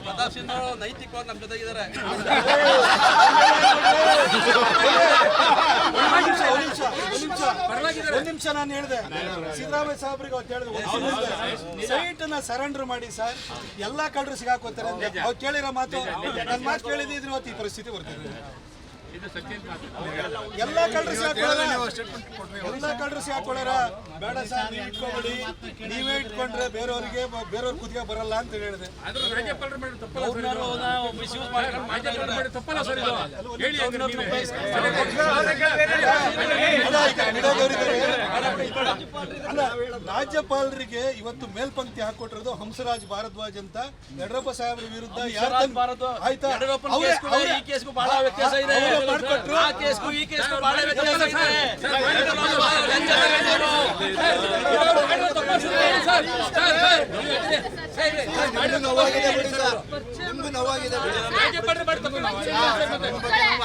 ಪ್ರತಾಪ್ ಸಿಂಗ್ ನೈತಿಕವಾಗಿ ನಮ್ಮ ಜೊತೆಗಿದ್ದಾರೆ. ಒಂದ್ ನಿಮಿಷ ನಾನು ಹೇಳಿದೆ, ಸಿದ್ದರಾಮಯ್ಯ ಸಾಹೇಬ್ರಿಗೆ ಅವತ್ತು ಹೇಳಿದೆ ಸೈಟ್ ಅನ್ನ ಸರೆಂಡರ್ ಮಾಡಿ ಸರ್, ಎಲ್ಲಾ ಕಳ್ಳರು ಸಿಗಾಕೋತಾರೆ ಅಂತ. ಅವ್ರು ಕೇಳಿರೋ ಮಾತು, ನನ್ನ ಮಾತು ಕೇಳಿದ್ರೆ ಇವತ್ತು ಈ ಪರಿಸ್ಥಿತಿ ಬರ್ತಿದೆ. ಎಲ್ಲ ಕಳ್ಳರು ಸಿಗಾಕೊಳ್ಳಾರ. ಬೇಡ ಸರ್, ನೀವು ಇಟ್ಕೊಬೇಡಿ, ನೀವೇ ಇಟ್ಕೊಂಡ್ರೆ ಬೇರೆಯವ್ರ ಕುದಿಗೆ ಬರಲ್ಲ ಅಂತ ಹೇಳಿದೆ. ಅಲ್ಲ, ರಾಜ್ಯಪಾಲರಿಗೆ ಇವತ್ತು ಮೇಲ್ಪಂಕ್ತಿ ಹಾಕೊಟ್ಟಿರೋದು ಹಂಸರಾಜ್ ಭಾರದ್ವಾಜ್ ಅಂತ ಯಡಿಯೂರಪ್ಪ ಸಾಹೇಬ್ರ ವಿರುದ್ಧ ಆಯ್ತಾ ಮಾಡ್ಕೊಟ್ರು. ಆ ಕೇಸ್ಗೂ ಈ ಕೇಸ್ಗೂ ಬಹಳ ವ್ಯತ್ಯಾಸ ಇದೆ.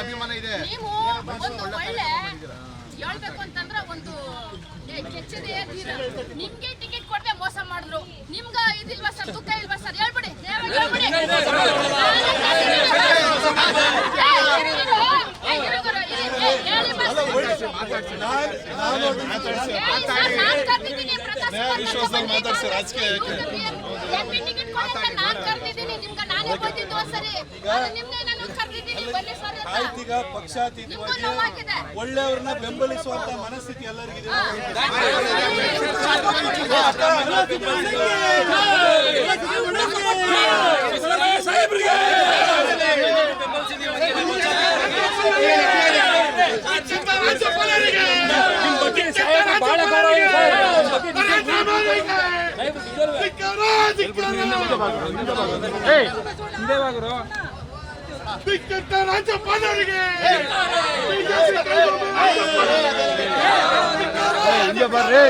ಅಭಿಮಾನ ಇದೆ. ನೀವು ಒಂದು ಒಳ್ಳೆ ಹೇಳ್ಬೇಕು ಅಂತಂದ್ರೆ ಒಂದು ಕೆಚ್ಚದೆ ನಿಮ್ಗೆ ಟಿಕೆಟ್ ಕೊಟ್ಟೆ ಮೋಸ ಮಾಡಿದ್ರು. ನಿಮ್ಗ ಇದಿಲ್ವಾ ಸರ್, ದುಃಖ ಇಲ್ವಾ ಸರ್? ಹೇಳ್ಬಿಡಿ. ಆಯ್ತೀಗ ಪಕ್ಷಾತೀತವಾಗಿ ಒಳ್ಳೆಯವ್ರನ್ನ ಬೆಂಬಲಿಸುವಂತ ಮನಸ್ಥಿತಿ ಎಲ್ಲರಿಗಿದೆ. ರಾಜ್ಯಪಾಲರಿಗೆ ಬರ್ರಿ.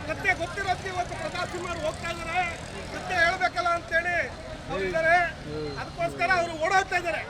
ಸತ್ಯ ಗೊತ್ತಿರೋದು ಇವತ್ತು ಪ್ರತಾಪ್ ಸಿಂಗ್ ಅವರು ಹೋಗ್ತಾ ಇದ್ದಾರೆ, ಸತ್ಯ ಹೇಳ್ಬೇಕಲ್ಲ ಅಂತೇಳಿ ಹೋಗಿದ್ದಾರೆ. ಅದಕ್ಕೋಸ್ಕರ ಅವರು ಓಡೋಗ್ತಾ ಇದ್ದಾರೆ.